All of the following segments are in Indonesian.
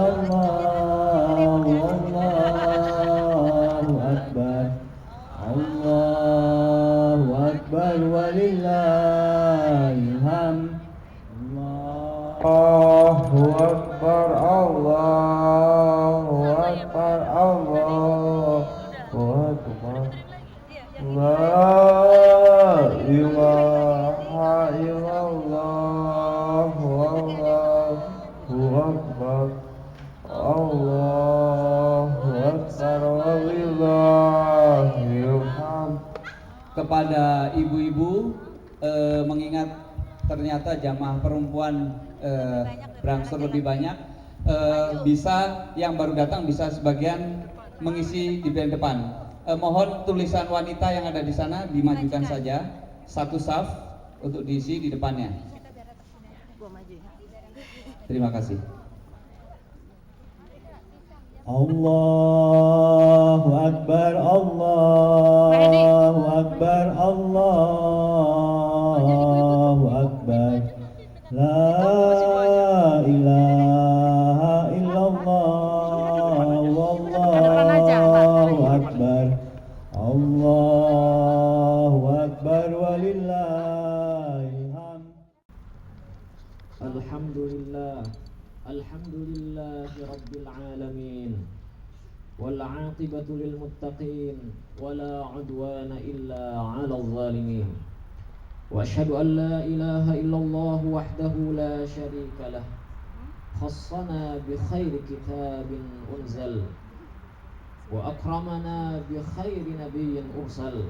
illallah, Allahu akbar, Allahu akbar walillahil hamd. Allahu akbar, Allahu akbar, Allahu akbar. La ilaha illallah, Allahu akbar, Allahu akbar walillahil hamd. Kepada ibu-ibu, mengingat ternyata jamaah perempuan berangsur lebih banyak, bisa yang baru datang bisa sebagian mengisi di bagian depan. Mohon tulisan wanita yang ada di sana dimajukan saja satu saf untuk diisi di depannya. Terima kasih. Allahu akbar, Allahu akbar, Allahu akbar. La ilaha illallah, wallahu akbar, Allahu akbar walillahil hamd. Alhamdulillah, alhamdulillahi rabbil alamin, wal aqibatu lil muttaqin, wala udwana illa 'alal zalimin. Wa asyhadu an la ilaha illallah wahdahu la syarika lah, khassana bi khairi kitabin unzal, wa akramana bi khairi nabiyyin ursal,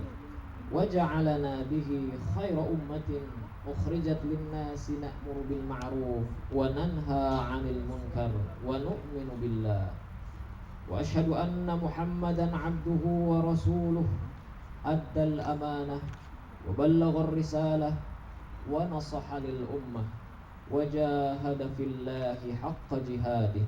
wa ja'alana bihi khaira ummatin ukhrijat linnasi na'muru bil ma'ruf wa nanha 'anil munkar wa nu'minu billah. Wa asyhadu anna Muhammadan 'abduhu wa rasuluh, addal amanah wa ballaghar risalah wa nasaha lil ummah wa jahada fillahi haqqa jihadih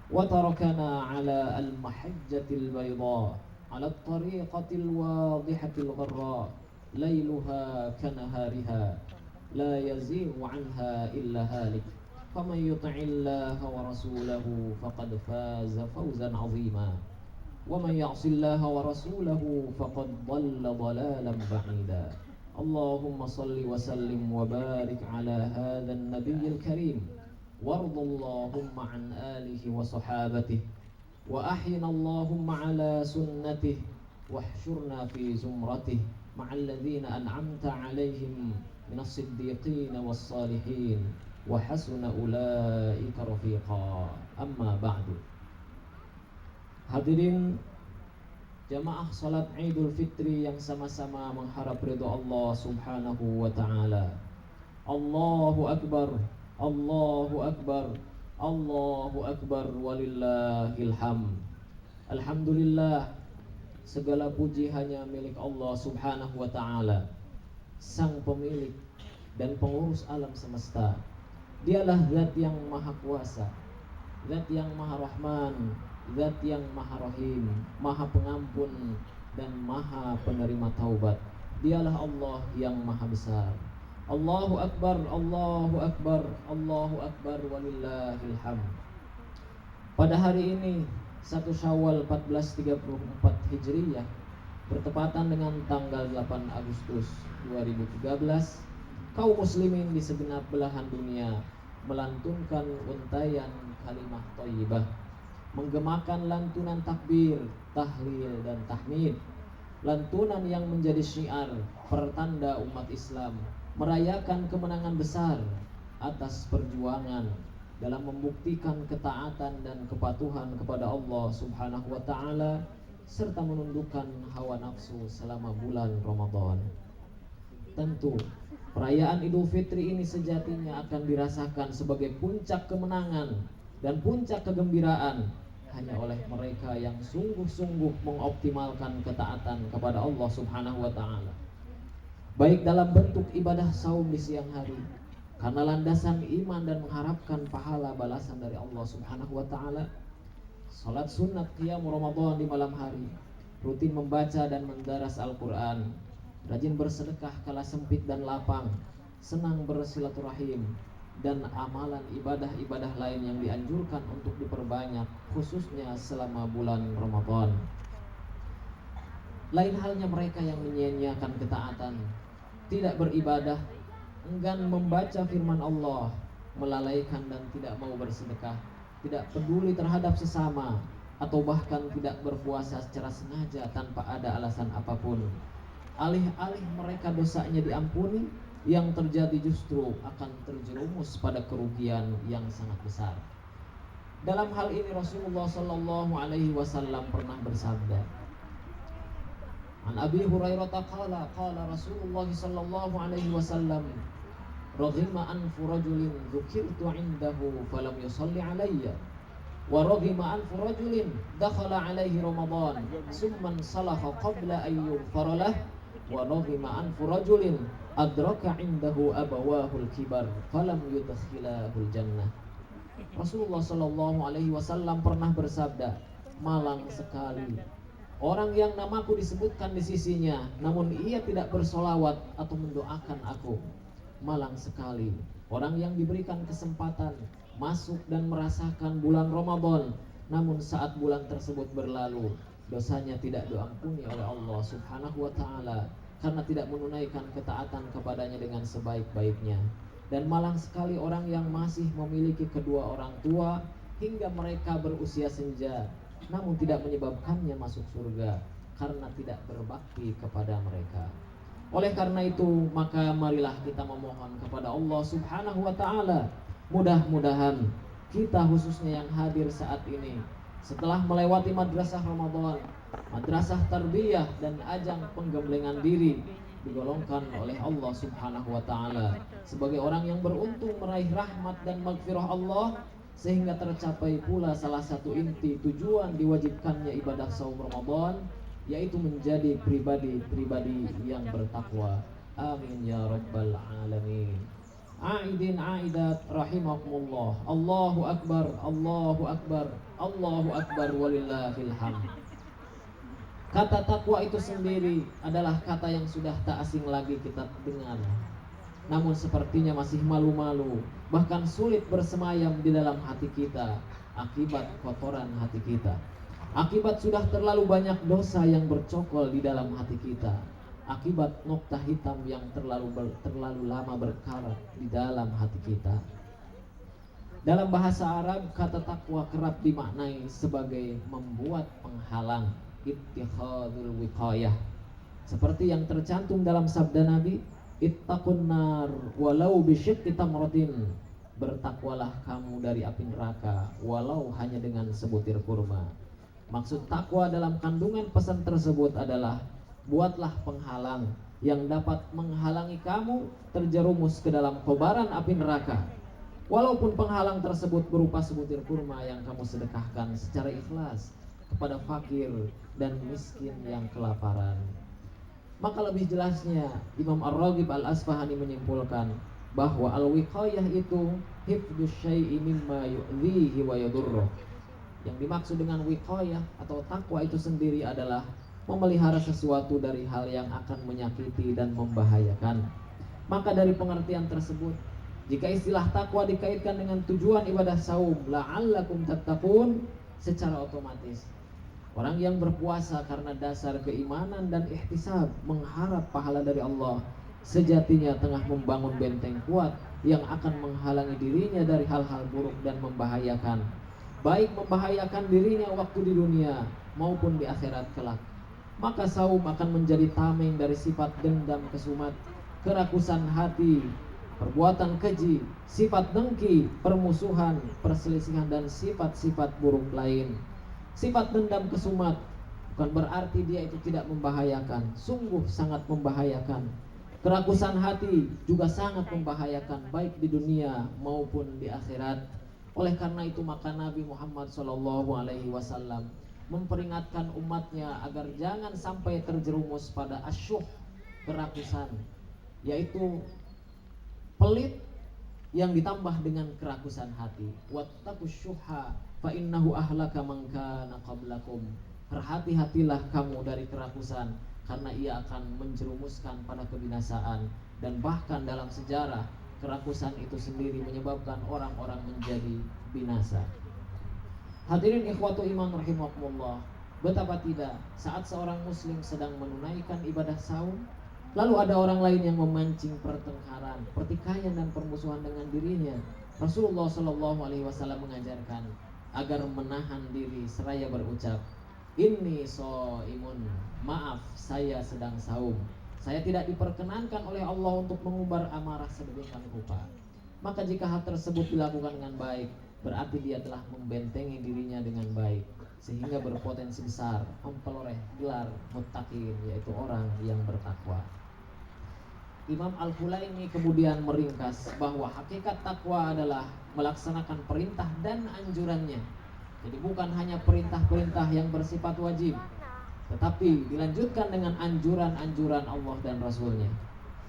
wa tarakana 'ala al-mahajjatil bayda 'ala at-tariqatil wadihatil gharra lailuha kanahariha la yazighu 'anha illa halik. Faman yuti'illaha wa rasulahu faqad faza fawzan 'azima wa man ya'sillaha wa rasulahu faqad dhalla dhalalan ba'ida. Allahumma salli wa sallim wa barik ala hadha an-nabiyyil karim wardallahumma 'an alihi wa sahabatihi wa ahyina Allahumma ala sunnatihi wahsyurna fi zumratihi ma'al ladzina an'amta 'alaihim minas siddiqin was salihin wa hasuna ulaika rafiqa. Amma ba'du. Hadirin jamaah salat Idul Fitri yang sama-sama mengharap ridha Allah Subhanahu wa taala. Allahu akbar, Allahu akbar, Allahu akbar walillahil hamd. Alhamdulillah, segala puji hanya milik Allah Subhanahu wa taala, sang pemilik dan pengurus alam semesta. Dialah zat yang maha kuasa, zat yang maha rahman, zat yang maha rahim, maha pengampun dan maha penerima taubat. Dialah Allah yang maha besar. Allahu akbar, Allahu akbar, Allahu akbar walillahil hamd. Pada hari ini 1 Syawal 1434 Hijriyah, bertepatan dengan tanggal 8 Agustus 2013, kaum muslimin di segenap belahan dunia melantunkan untayan kalimah thayyibah, menggemakan lantunan takbir, tahlil dan tahmid, lantunan yang menjadi syiar pertanda umat Islam merayakan kemenangan besar atas perjuangan dalam membuktikan ketaatan dan kepatuhan kepada Allah Subhanahu wa taala serta menundukkan hawa nafsu selama bulan Ramadan. Tentu perayaan Idul Fitri ini sejatinya akan dirasakan sebagai puncak kemenangan dan puncak kegembiraan hanya oleh mereka yang sungguh-sungguh mengoptimalkan ketaatan kepada Allah Subhanahu wa taala, baik dalam bentuk ibadah saum di siang hari karena landasan iman dan mengharapkan pahala balasan dari Allah Subhanahu wa taala, salat sunat qiyam Ramadan di malam hari, rutin membaca dan mendaras Al-Qur'an, rajin bersedekah kala sempit dan lapang, senang bersilaturahim, dan amalan ibadah-ibadah lain yang dianjurkan untuk diperbanyak, khususnya selama bulan Ramadan. Lain halnya mereka yang menyia-nyiakan ketaatan, tidak beribadah, enggan membaca firman Allah, melalaikan dan tidak mau bersedekah, tidak peduli terhadap sesama, atau bahkan tidak berpuasa secara sengaja tanpa ada alasan apapun. Alih-alih mereka dosanya diampuni, yang terjadi justru akan terjerumus pada kerugian yang sangat besar. Dalam hal ini Rasulullah Sallallahu Alaihi Wasallam pernah bersabda, An Abi Hurairah qala qala Rasulullah Sallallahu Alaihi Wasallam, Raghima anfu rajulin dzukirtu indahu falam yusalli alayya, wa raghima anfu rajulin dakhala alaihi Ramadan summan salaha qabla an yughfara lah, wa raghima anfu rajulin adraka indahu abawahul kibar falam yudkhilahul jannah. Rasulullah Sallallahu Alaihi Wasallam pernah bersabda, malang sekali orang yang namaku disebutkan di sisinya, namun ia tidak bersolawat atau mendoakan aku. Malang sekali orang yang diberikan kesempatan masuk dan merasakan bulan Ramadan, namun saat bulan tersebut berlalu, dosanya tidak diampuni oleh Allah Subhanahu wa Ta'ala karena tidak menunaikan ketaatan kepadanya dengan sebaik-baiknya. Dan malang sekali orang yang masih memiliki kedua orang tua hingga mereka berusia senja, namun tidak menyebabkannya masuk surga karena tidak berbakti kepada mereka. Oleh karena itu, maka marilah kita memohon kepada Allah Subhanahu wa Ta'ala, mudah-mudahan kita khususnya yang hadir saat ini, setelah melewati madrasah Ramadan, madrasah tarbiyah dan ajang penggemblengan diri, digolongkan oleh Allah Subhanahu wa Ta'ala sebagai orang yang beruntung meraih rahmat dan maghfirah Allah, sehingga tercapai pula salah satu inti tujuan diwajibkannya ibadah saum Ramadan, yaitu menjadi pribadi-pribadi yang bertakwa. Amin ya rabbal alamin. Aidin aidat rahimakumullah. Allahu akbar, Allahu akbar, Allahu akbar walillahil hamd. Kata takwa itu sendiri adalah kata yang sudah tak asing lagi kita dengar, namun sepertinya masih malu-malu, bahkan sulit bersemayam di dalam hati kita akibat kotoran hati kita. Akibat sudah terlalu banyak dosa yang bercokol di dalam hati kita, akibat noktah hitam yang terlalu lama berkarat di dalam hati kita. Dalam bahasa Arab, kata takwa kerap dimaknai sebagai membuat penghalang, ittikhadul wiqayah, seperti yang tercantum dalam sabda Nabi, ittaqun nar walau bisyiqqi tamratin, bertakwalah kamu dari api neraka walau hanya dengan sebutir kurma. Maksud takwa dalam kandungan pesan tersebut adalah buatlah penghalang yang dapat menghalangi kamu terjerumus ke dalam kobaran api neraka, walaupun penghalang tersebut berupa sebutir kurma yang kamu sedekahkan secara ikhlas kepada fakir dan miskin yang kelaparan. Maka lebih jelasnya Imam Ar-Raghib Al-Asfahani menyimpulkan bahwa al-wiqayah itu hifdzus syai'i mimma yu'dhihi wa yadurruh. Yang dimaksud dengan wiqayah atau takwa itu sendiri adalah memelihara sesuatu dari hal yang akan menyakiti dan membahayakan. Maka dari pengertian tersebut, jika istilah takwa dikaitkan dengan tujuan ibadah saum, la'allakum tattaqun, secara otomatis orang yang berpuasa karena dasar keimanan dan ihtisab, mengharap pahala dari Allah, sejatinya tengah membangun benteng kuat yang akan menghalangi dirinya dari hal-hal buruk dan membahayakan, baik membahayakan dirinya waktu di dunia maupun di akhirat kelak. Maka saum akan menjadi tameng dari sifat dendam kesumat, kerakusan hati, perbuatan keji, sifat dengki, permusuhan, perselisihan dan sifat-sifat buruk lain. Sifat dendam kesumat bukan berarti dia itu tidak membahayakan, sungguh sangat membahayakan. Kerakusan hati juga sangat membahayakan baik di dunia maupun di akhirat. Oleh karena itu maka Nabi Muhammad SAW memperingatkan umatnya agar jangan sampai terjerumus pada asyuh, kerakusan, yaitu pelit yang ditambah dengan kerakusan hati. Wattaqus syuhha fa innahu ahlaka man kana qablakum. Berhati-hatilah kamu dari kerakusan, karena ia akan menjerumuskan pada kebinasaan. Dan bahkan dalam sejarah kerakusan itu sendiri menyebabkan orang-orang menjadi binasa. Hadirin ikhwatu iman rahimakumullah, betapa tidak saat seorang muslim sedang menunaikan ibadah saum, lalu ada orang lain yang memancing pertengkaran, pertikaian dan permusuhan dengan dirinya. Rasulullah Shallallahu Alaihi Wasallam mengajarkan agar menahan diri seraya berucap, "Inni shaimun," maaf saya sedang saum. Saya tidak diperkenankan oleh Allah untuk mengumbar amarah sedemikian rupa. Maka jika hal tersebut dilakukan dengan baik, berarti dia telah membentengi dirinya dengan baik, sehingga berpotensi besar memperoleh gelar muttaqin, yaitu orang yang bertakwa. Imam Al-Hulaimi kemudian meringkas bahwa hakikat takwa adalah melaksanakan perintah dan anjurannya. Jadi bukan hanya perintah-perintah yang bersifat wajib, tetapi dilanjutkan dengan anjuran-anjuran Allah dan Rasulnya.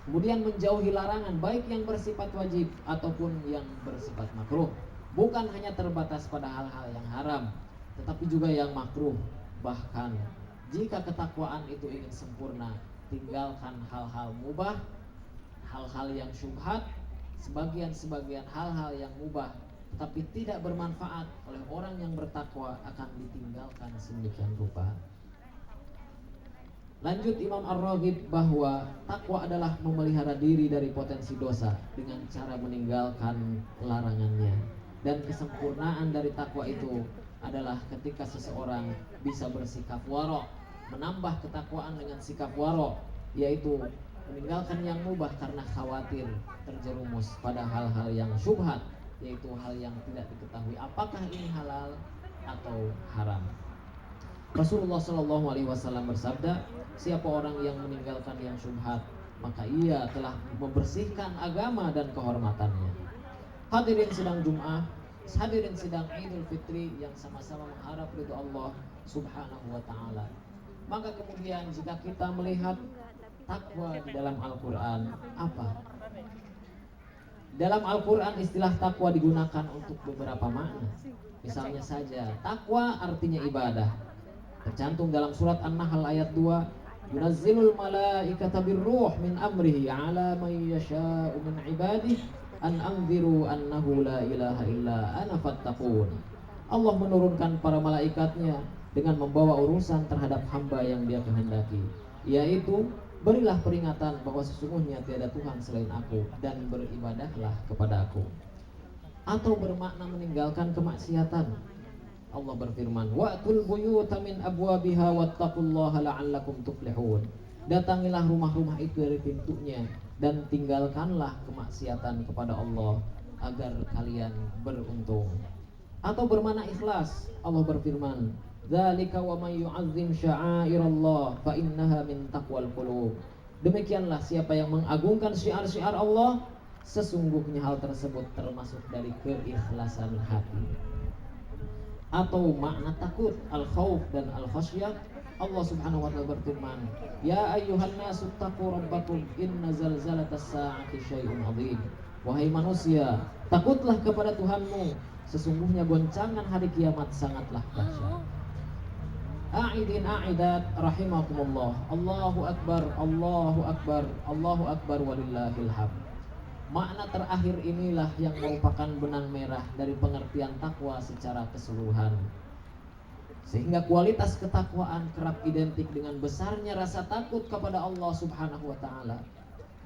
Kemudian menjauhi larangan baik yang bersifat wajib ataupun yang bersifat makruh. Bukan hanya terbatas pada hal-hal yang haram, tetapi juga yang makruh. Bahkan jika ketakwaan itu ingin sempurna, tinggalkan hal-hal mubah, hal-hal yang syubhat, sebagian hal-hal yang mubah tapi tidak bermanfaat oleh orang yang bertakwa akan ditinggalkan sedemikian rupa. Lanjut Imam Ar-Raghib bahwa takwa adalah memelihara diri dari potensi dosa dengan cara meninggalkan larangannya. Dan kesempurnaan dari takwa itu adalah ketika seseorang bisa bersikap waro', menambah ketakwaan dengan sikap waro', yaitu meninggalkan yang mubah karena khawatir terjerumus pada hal-hal yang syubhat, yaitu hal yang tidak diketahui apakah ini halal atau haram. Rasulullah Shallallahu Alaihi Wasallam bersabda, siapa orang yang meninggalkan yang syubhat, maka ia telah membersihkan agama dan kehormatannya. Hadirin sidang Jum'ah, hadirin sidang Idul Fitri yang sama-sama mengharap ridho Allah Subhanahu wa Ta'ala. Maka kemudian jika kita melihat takwa di dalam Al-Quran, apa? Dalam Al-Quran istilah takwa digunakan untuk beberapa makna. Misalnya saja, takwa artinya ibadah. Tercantum dalam surat An-Nahl ayat 2, yunazzilul malaikata birruh min amrihi ala man yasha'u min ibadihi an anziru annahu la ilaha illa ana fattaqun. Allah menurunkan para malaikatnya dengan membawa urusan terhadap hamba yang dia kehendaki, yaitu berilah peringatan bahwa sesungguhnya tiada Tuhan selain aku dan beribadahlah kepada aku. Atau bermakna meninggalkan kemaksiatan. Allah berfirman, wa'tul buyuta min abwabiha wattaqullaha la'allakum tuflihun. Datangilah rumah-rumah itu dari pintunya dan tinggalkanlah kemaksiatan kepada Allah agar kalian beruntung. Atau bermakna ikhlas. Allah berfirman, dzalika wa may yu'azzim sya'airallah fa innaha min taqwal qulub. Demikianlah siapa yang mengagungkan syiar-syiar Allah, sesungguhnya hal tersebut termasuk dari keikhlasan hati. Atau makna takut, al-khauf dan al-khasyah. Allah Subhanahu wa ta'ala berfirman, ya ayyuhan nasu taqu rabbakum inna zalzalatas sa'ati syai'un 'adzim. Wahai manusia, takutlah kepada Tuhanmu, sesungguhnya goncangan hari kiamat sangatlah dahsyat. A'idin a'idat rahimakumullah. Allahu akbar, Allahu akbar, Allahu akbar walillahil hamd. Makna terakhir inilah yang merupakan benang merah dari pengertian takwa secara keseluruhan. Sehingga kualitas ketakwaan kerap identik dengan besarnya rasa takut kepada Allah Subhanahu wa ta'ala.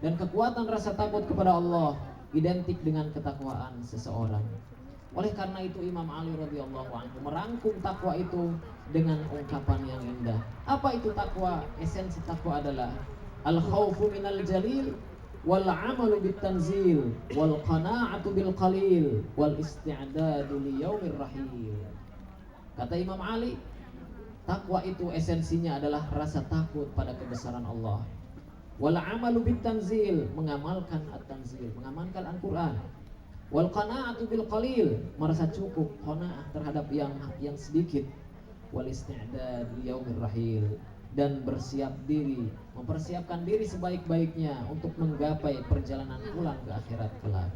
Dan kekuatan rasa takut kepada Allah identik dengan ketakwaan seseorang. Oleh karena itu Imam Ali radhiyallahu anhu merangkum takwa itu dengan ungkapan yang indah. Apa itu takwa? Esensi takwa adalah al-khaufu minal jalil wal 'amalu bit tanzil wal qana'atu bil qalil wal isti'dadu li yaumir rahil. Kata Imam Ali, takwa itu esensinya adalah rasa takut pada kebesaran Allah. Wal 'amalu bit tanzil, mengamalkan at-tanzil, mengamalkan Al-Qur'an. Wal qana'atu bil qalil, merasa cukup, qanaah terhadap yang sedikit. Wal isti'dad li yaumir rahil, dan bersiap diri, mempersiapkan diri sebaik-baiknya untuk menggapai perjalanan pulang ke akhirat kelak.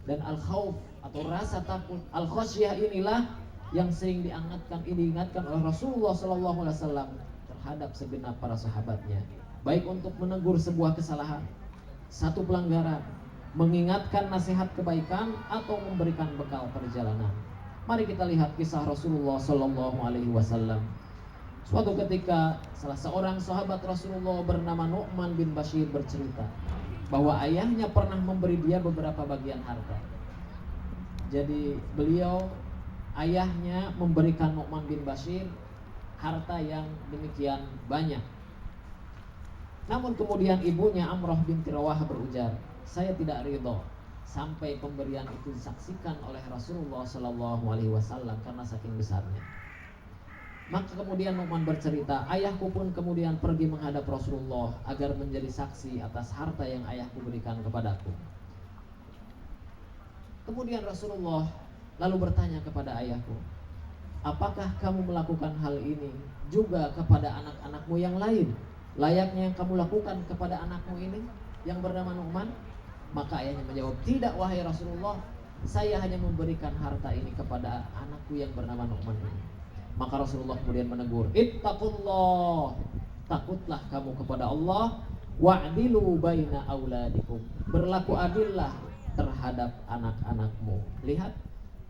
Dan al-khauf atau rasa takut, al-khasyah inilah yang sering diingatkan oleh Rasulullah SAW terhadap segenap para sahabatnya, baik untuk menegur sebuah kesalahan, satu pelanggaran, mengingatkan nasihat kebaikan, atau memberikan bekal perjalanan. Mari kita lihat kisah Rasulullah Shallallahu Alaihi Wasallam. Suatu ketika salah seorang sahabat Rasulullah bernama Nu'man bin Bashir bercerita bahwa ayahnya pernah memberi dia beberapa bagian harta. Jadi beliau, ayahnya memberikan Nu'man bin Bashir harta yang demikian banyak. Namun kemudian ibunya Amrah binti Rawah berujar, saya tidak ridho sampai pemberian itu disaksikan oleh Rasulullah Shallallahu Alaihi Wasallam karena saking besarnya. Maka kemudian Nu'man bercerita, ayahku pun kemudian pergi menghadap Rasulullah agar menjadi saksi atas harta yang ayahku berikan kepadaku. Kemudian Rasulullah lalu bertanya kepada ayahku, apakah kamu melakukan hal ini juga kepada anak-anakmu yang lain, layaknya yang kamu lakukan kepada anakmu ini yang bernama Nu'man? Maka ayahnya menjawab, tidak wahai Rasulullah, saya hanya memberikan harta ini kepada anakku yang bernama Nu'man ini. Maka Rasulullah kemudian menegur, ittaqullah, takutlah kamu kepada Allah, wa'dilu baina auladikum, berlaku adillah terhadap anak-anakmu. Lihat,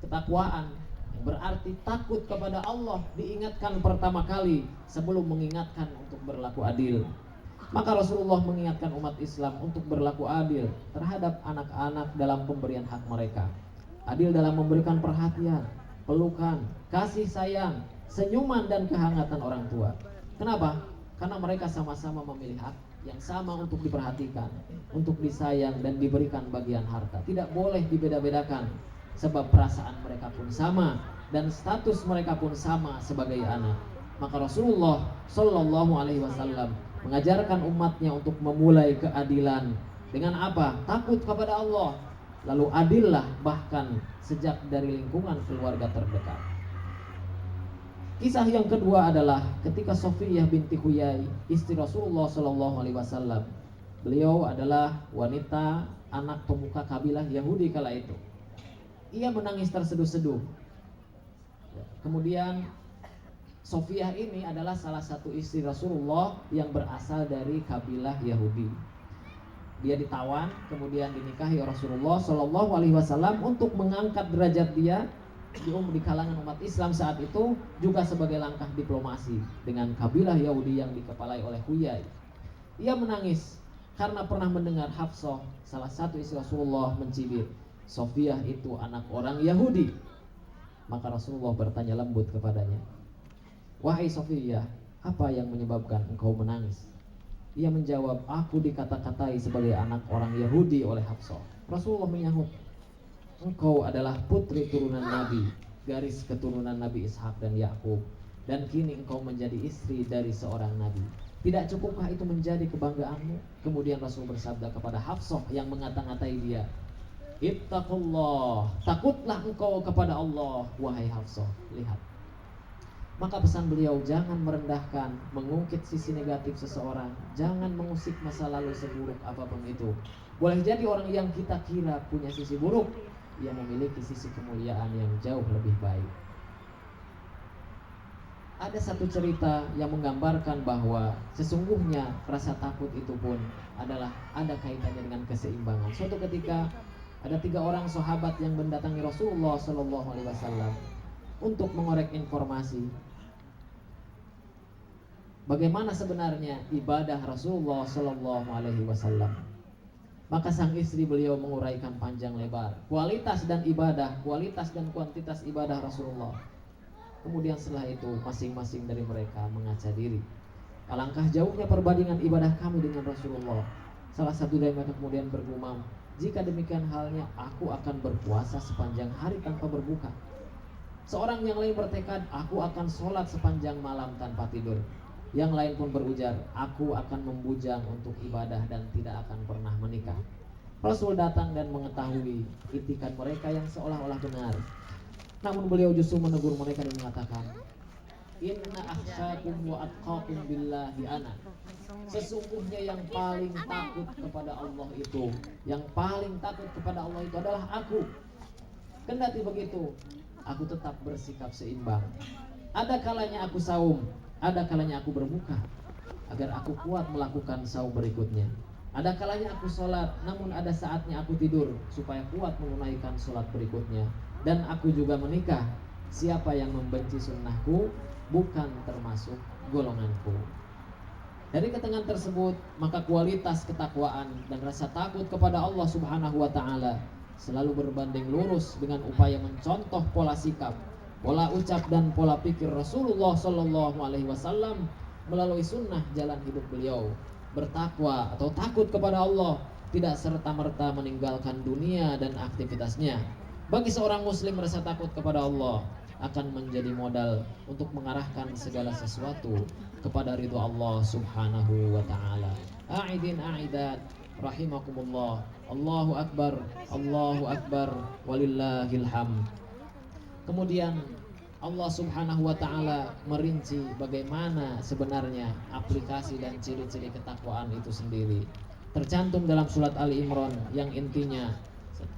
ketakwaan berarti takut kepada Allah diingatkan pertama kali sebelum mengingatkan untuk berlaku adil. Maka Rasulullah mengingatkan umat Islam untuk berlaku adil terhadap anak-anak dalam pemberian hak mereka. Adil dalam memberikan perhatian, pelukan, kasih sayang, senyuman dan kehangatan orang tua. Kenapa? Karena mereka sama-sama memilih hak yang sama untuk diperhatikan, untuk disayang dan diberikan bagian harta. Tidak boleh dibeda-bedakan, sebab perasaan mereka pun sama dan status mereka pun sama sebagai anak. Maka Rasulullah Shallallahu Alaihi Wasallam mengajarkan umatnya untuk memulai keadilan dengan apa? Takut kepada Allah, lalu adillah bahkan sejak dari lingkungan keluarga terdekat. Kisah yang kedua adalah ketika Sofiyah binti Huyai, istri Rasulullah Shallallahu Alaihi Wasallam. Beliau adalah wanita anak pemuka kabilah Yahudi kala itu. Ia menangis terseduh-seduh. Kemudian Sofiyah ini adalah salah satu istri Rasulullah yang berasal dari kabilah Yahudi. Dia ditawan, kemudian dinikahi Rasulullah Shallallahu Alaihi Wasallam untuk mengangkat derajat dia di kalangan umat Islam saat itu, juga sebagai langkah diplomasi dengan kabilah Yahudi yang dikepalai oleh Huyai. Ia menangis karena pernah mendengar Hafsah, salah satu istri Rasulullah, mencibir, Sofiyah itu anak orang Yahudi. Maka Rasulullah bertanya lembut kepadanya, wahai Sofiyah, apa yang menyebabkan engkau menangis? Ia menjawab, aku dikata-katai sebagai anak orang Yahudi oleh Hafsah. Rasulullah menyahut, engkau adalah putri turunan Nabi, garis keturunan Nabi Ishak dan Yakub, dan kini engkau menjadi istri dari seorang Nabi. Tidak cukupkah itu menjadi kebanggaanmu? Kemudian Rasul bersabda kepada Hafsah yang mengata-ngatai dia, ittaqullah, takutlah engkau kepada Allah, wahai Hafsah. Lihat, maka pesan beliau, jangan merendahkan, mengungkit sisi negatif seseorang, jangan mengusik masa lalu seburuk apapun itu. Boleh jadi orang yang kita kira punya sisi buruk, ia memiliki sisi kemuliaan yang jauh lebih baik. Ada satu cerita yang menggambarkan bahwa sesungguhnya rasa takut itu pun adalah ada kaitannya dengan keseimbangan. Suatu ketika ada 3 orang sahabat yang mendatangi Rasulullah Shallallahu Alaihi Wasallam untuk mengorek informasi bagaimana sebenarnya ibadah Rasulullah Shallallahu Alaihi Wasallam. Maka sang istri beliau menguraikan panjang lebar kualitas dan ibadah, kualitas dan kuantitas ibadah Rasulullah. Kemudian setelah itu masing-masing dari mereka mengaca diri, alangkah jauhnya perbandingan ibadah kami dengan Rasulullah. Salah satu dari mereka kemudian bergumam, jika demikian halnya aku akan berpuasa sepanjang hari tanpa berbuka. Seorang yang lain bertekad, aku akan sholat sepanjang malam tanpa tidur. Yang lain pun berujar, aku akan membujang untuk ibadah dan tidak akan pernah menikah. Rasul datang dan mengetahui itikan mereka yang seolah-olah benar. Namun beliau justru menegur mereka dan mengatakan, inna akhsyakum wa atqakum billahi ana. Sesungguhnya yang paling takut kepada Allah itu, yang paling takut kepada Allah itu adalah aku. Kendati begitu, aku tetap bersikap seimbang. Ada kalanya aku saum, ada kalanya aku berbuka, agar aku kuat melakukan saum berikutnya. Ada kalanya aku sholat, namun ada saatnya aku tidur supaya kuat menunaikan sholat berikutnya. Dan aku juga menikah. Siapa yang membenci sunnahku bukan termasuk golonganku. Dari keterangan tersebut, maka kualitas ketakwaan dan rasa takut kepada Allah Subhanahu wa taala selalu berbanding lurus dengan upaya mencontoh pola sikap, pola ucap dan pola pikir Rasulullah Shallallahu alaihi wasallam melalui sunnah jalan hidup beliau. Bertakwa atau takut kepada Allah tidak serta-merta meninggalkan dunia dan aktivitasnya. Bagi seorang muslim, rasa takut kepada Allah akan menjadi modal untuk mengarahkan segala sesuatu kepada ridho Allah Subhanahu wa taala. A'idin a'idat rahimakumullah. Allahu akbar, Allahu akbar, walillahil hamd. Kemudian Allah Subhanahu wa taala merinci bagaimana sebenarnya aplikasi dan ciri-ciri ketakwaan itu sendiri. Tercantum dalam surat Ali Imran yang intinya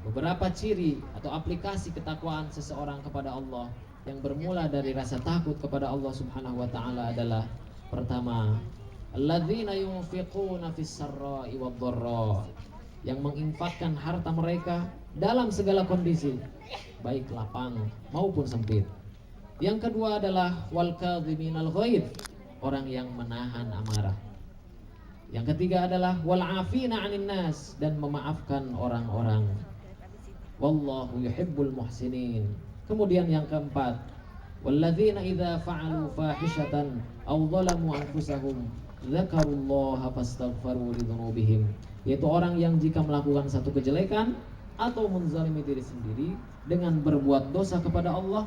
beberapa ciri atau aplikasi ketakwaan seseorang kepada Allah yang bermula dari rasa takut kepada Allah Subhanahu wa taala adalah: pertama, alladzina yunfiquna fis sarra'i wad dharra, yang menginfakkan harta mereka dalam segala kondisi, baik lapang maupun sempit. Yang kedua adalah wal kadhiminal ghaidh, orang yang menahan amarah. Yang ketiga adalah wal afina 'anil nas, dan memaafkan orang-orang. Wallahu yuhibbul muhsinin. Kemudian yang keempat, walladzina idza fa'alu fahishatan aw dhalamu anfusahum dzakarullaha fastaghfaru lidzunubihim, yaitu orang yang jika melakukan satu kejelekan atau menzalimi diri sendiri dengan berbuat dosa kepada Allah,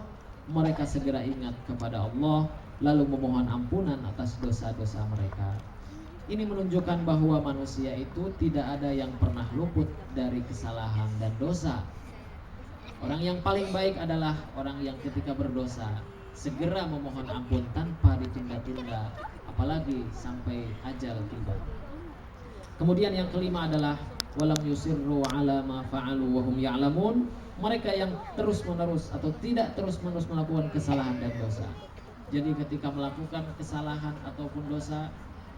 mereka segera ingat kepada Allah lalu memohon ampunan atas dosa-dosa mereka. Ini menunjukkan bahwa manusia itu tidak ada yang pernah luput dari kesalahan dan dosa. Orang yang paling baik adalah orang yang ketika berdosa segera memohon ampun tanpa ditunda-tunda, apalagi sampai ajal tiba. Kemudian yang kelima adalah walam yusirru ala ma fa'alu wa hum ya'lamun, mereka yang terus-menerus atau tidak terus-menerus melakukan kesalahan dan dosa. Jadi ketika melakukan kesalahan ataupun dosa,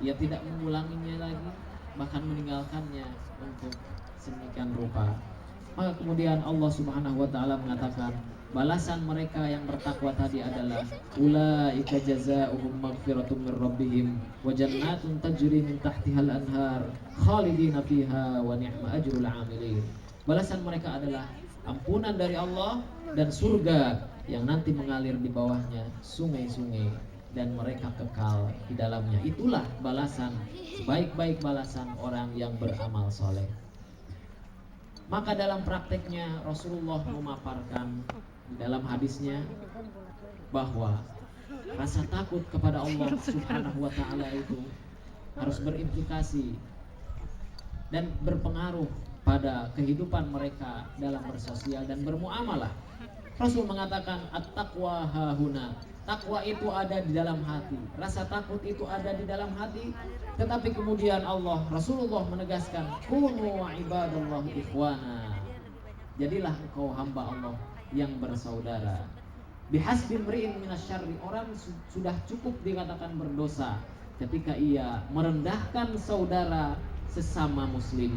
ia tidak mengulanginya lagi, bahkan meninggalkannya untuk sedemikian rupa. Maka kemudian Allah Subhanahu wa taala mengatakan, balasan mereka yang bertakwa tadi adalah ulaika jazaohum maghfiratum mir rabbihim wa jannatun tajri min tahtihal anhar khalidina fiha wa ni'ma ajrul 'amilin. Balasan mereka adalah ampunan dari Allah dan surga yang nanti mengalir di bawahnya sungai-sungai dan mereka kekal di dalamnya. Itulah balasan, sebaik-baik balasan orang yang beramal soleh. Maka dalam prakteknya Rasulullah memaparkan di dalam hadisnya bahwa rasa takut kepada Allah Subhanahu wa taala itu harus berimplikasi dan berpengaruh pada kehidupan mereka dalam bersosial dan bermuamalah. Rasul mengatakan at-taqwa hahuna, takwa itu ada di dalam hati, rasa takut itu ada di dalam hati. Tetapi kemudian Rasulullah menegaskan kunu ibadallah ikhwana, jadilah engkau hamba Allah yang bersaudara. Bihasbi mri'in minasyarri, orang sudah cukup dikatakan berdosa ketika ia merendahkan saudara sesama muslim.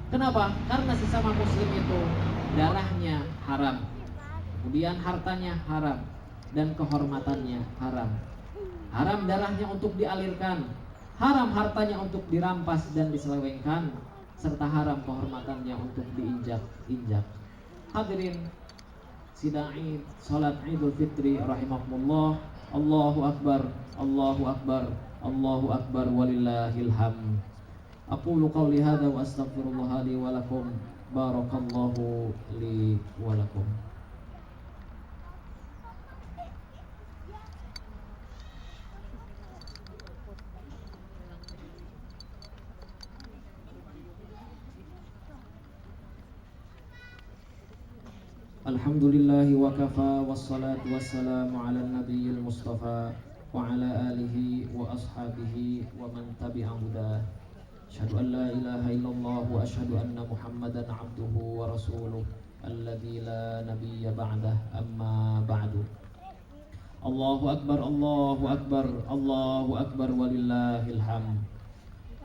Kenapa? Karena sesama muslim itu darahnya haram, kemudian hartanya haram, dan kehormatannya haram. Haram darahnya untuk dialirkan, haram hartanya untuk dirampas dan diselewengkan, serta haram kehormatannya untuk diinjak-injak. Hadirin sidang Id, salat Idul Fitri rahimakumullah. Allahu akbar, Allahu akbar, Allahu akbar, walillahil hamd. Aqulu qawli hadza wa astaghfirullah li wa lakum. Barakallahu li wa lakum. Alhamdulillahi wa kafa, wassalatu wassalamu ala nabiyil mustafa wa ala alihi wa ashabihi wa man tabi'a hudah. Asyhadu an la ilaha illallah wa asyhadu anna Muhammadan abduhu wa rasuluh alladzi la nabiyya ba'dah, amma ba'du. Allahu akbar, Allahu akbar, Allahu akbar, walillahil hamd.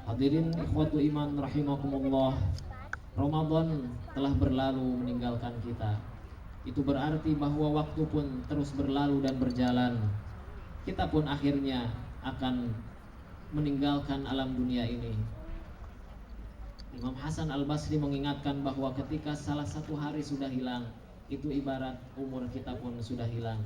Hadirin ikhwatu iman rahimakumullah, Ramadan telah berlalu meninggalkan kita. Itu berarti bahwa waktu pun terus berlalu dan berjalan. Kita pun akhirnya akan meninggalkan alam dunia ini. Imam Hasan Al-Basri mengingatkan bahwa ketika salah satu hari sudah hilang, itu ibarat umur kita pun sudah hilang.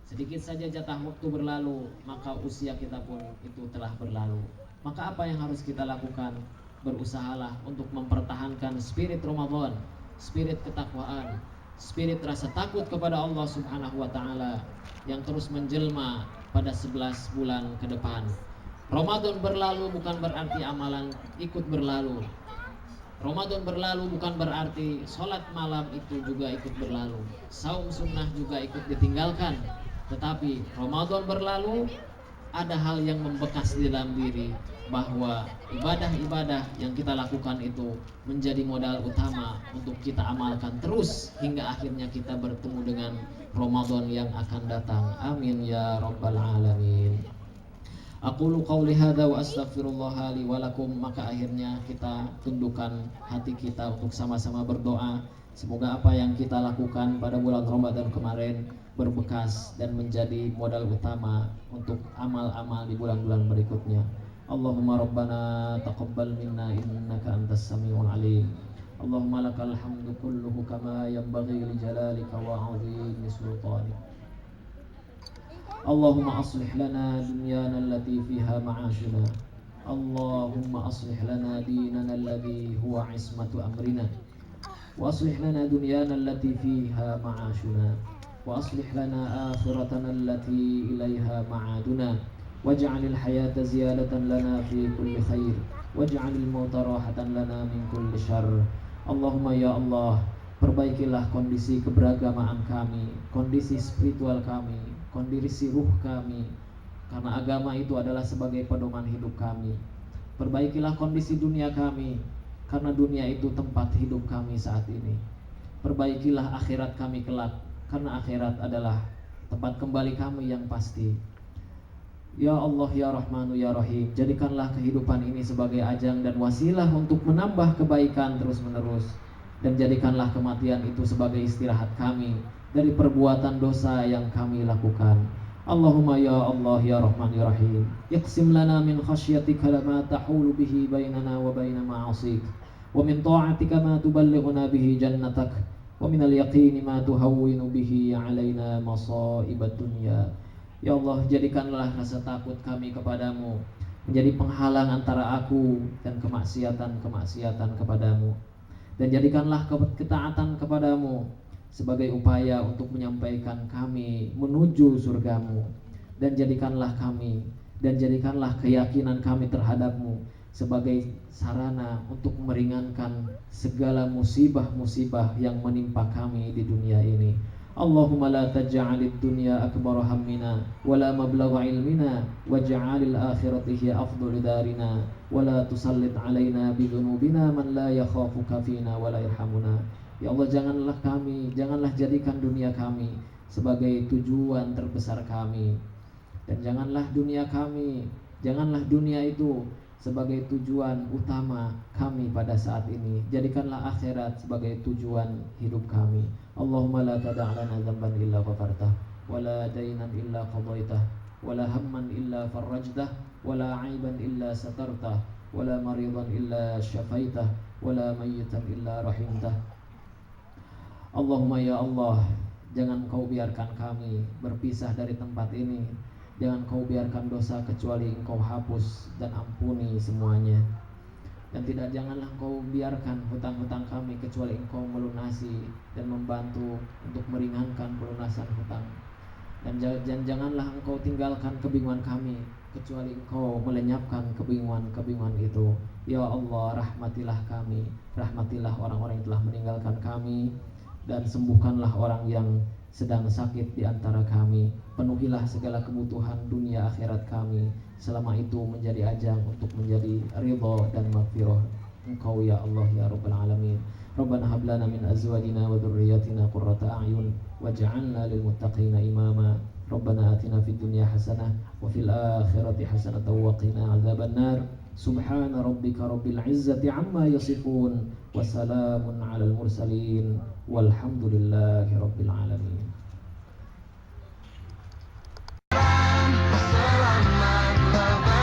Sedikit saja jatah waktu berlalu, maka usia kita pun itu telah berlalu. Maka apa yang harus kita lakukan? Berusahalah untuk mempertahankan spirit Ramadan, spirit ketakwaan, spirit rasa takut kepada Allah Subhanahu wa taala yang terus menjelma pada 11 bulan ke depan. Ramadan berlalu bukan berarti amalan ikut berlalu. Ramadan berlalu bukan berarti sholat malam itu juga ikut berlalu, saum sunnah juga ikut ditinggalkan. Tetapi Ramadan berlalu, ada hal yang membekas di dalam diri, bahwa ibadah-ibadah yang kita lakukan itu menjadi modal utama untuk kita amalkan terus hingga akhirnya kita bertemu dengan Ramadan yang akan datang. Amin ya rabbal alamin. Aqulu qawli hadza wa astaghfirullah li wa lakum. Maka akhirnya kita tundukkan hati kita untuk sama-sama berdoa. Semoga apa yang kita lakukan pada bulan Ramadan kemarin berbekas dan menjadi modal utama untuk amal-amal di bulan-bulan berikutnya. Allahumma rabbana taqabbal minna innaka antas samiul alim. Allahumma lakal hamdu kulluhu kama yanbaghi li jalalika wa 'azimi sultanik. Allahumma aslih lana dunyana allati fiha ma'ashuna. Allahumma aslih lana dinana alladhi huwa ismatu amrina. Wa aslih lana dunyana allati fiha ma'ashuna. Wa aslih lana akhiratana allati ilaiha ma'aduna. Waj'alil hayata ziyadatan lana fi kulli khair. Waj'alil mauta rahatan lana min kulli syarr. Allahumma ya Allah, perbaikilah kondisi keberagamaan kami, kondisi spiritual kami, kondisi ruh kami, karena agama itu adalah sebagai pedoman hidup kami. Perbaikilah kondisi dunia kami, karena dunia itu tempat hidup kami saat ini. Perbaikilah akhirat kami kelak, karena akhirat adalah tempat kembali kami yang pasti. Ya Allah ya Rahmanu ya Rahim, jadikanlah kehidupan ini sebagai ajang dan wasilah untuk menambah kebaikan terus menerus. Dan jadikanlah kematian itu sebagai istirahat kami dari perbuatan dosa yang kami lakukan. Allahumma ya Allah ya Rahman ya Rahim, iqsim lana min khasyatika ma tahulu bihi bainana wa baina ma'asik, wa min ta'atika ma tuballighuna bihi jannatak, wa min al-yaqini ma tuhawwinu bihi alaina masa'ibad dunya. Ya Allah, jadikanlah rasa takut kami kepadamu menjadi penghalang antara aku dan kemaksiatan kepadamu. Dan jadikanlah ketaatan kepadamu sebagai upaya untuk menyampaikan kami menuju surgamu. Dan jadikanlah keyakinan kami terhadapmu sebagai sarana untuk meringankan segala musibah-musibah yang menimpa kami di dunia ini. Allahumma la taj'alid dunya akbar hammina wa la mablagha ilmina waj'alil akhirati hiya afdalu darina wa la tusallit alaina bi dhunubina man la yakhafuka fina wa la yarhamuna. Ya Allah, janganlah jadikan dunia kami sebagai tujuan terbesar kami, dan janganlah dunia itu sebagai tujuan utama kami pada saat ini. Jadikanlah akhirat sebagai tujuan hidup kami. Allahumma la tada' lana dhanban illa ghafartah, wa la daynan illa qadaitah, wa la hamman illa farrajtah, wa la 'aiban illa satartah, wa la maridan illa syafaitah, wa la mayyitan illa rahimtah. Allahumma ya Allah, jangan kau biarkan kami berpisah dari tempat ini. Jangan kau biarkan dosa kecuali engkau hapus dan ampuni semuanya. Dan janganlah kau biarkan hutang-hutang kami kecuali engkau melunasi dan membantu untuk meringankan pelunasan hutang. Dan janganlah engkau tinggalkan kebingungan kami kecuali engkau melenyapkan kebingungan itu. Ya Allah, rahmatilah kami, rahmatilah orang-orang yang telah meninggalkan kami, dan sembuhkanlah orang yang sedang sakit di antara kami. Penuhilah segala kebutuhan dunia akhirat kami, selama itu menjadi ajang untuk menjadi ridha dan maghfirah Engkau ya Allah ya Rabbal Alamin. Rabbana hab lana min azwajina wa dhurriyyatina qurrata a'yun waj'alna lil muttaqina imama. Rabbana atina fid dunya hasanah wa fil akhirati hasanah wa qina adzabannar. Subhana rabbika rabbil izzati amma yasifun, wa salamun alal mursalin, walhamdulillahi rabbil alamin. Selamat lebaran.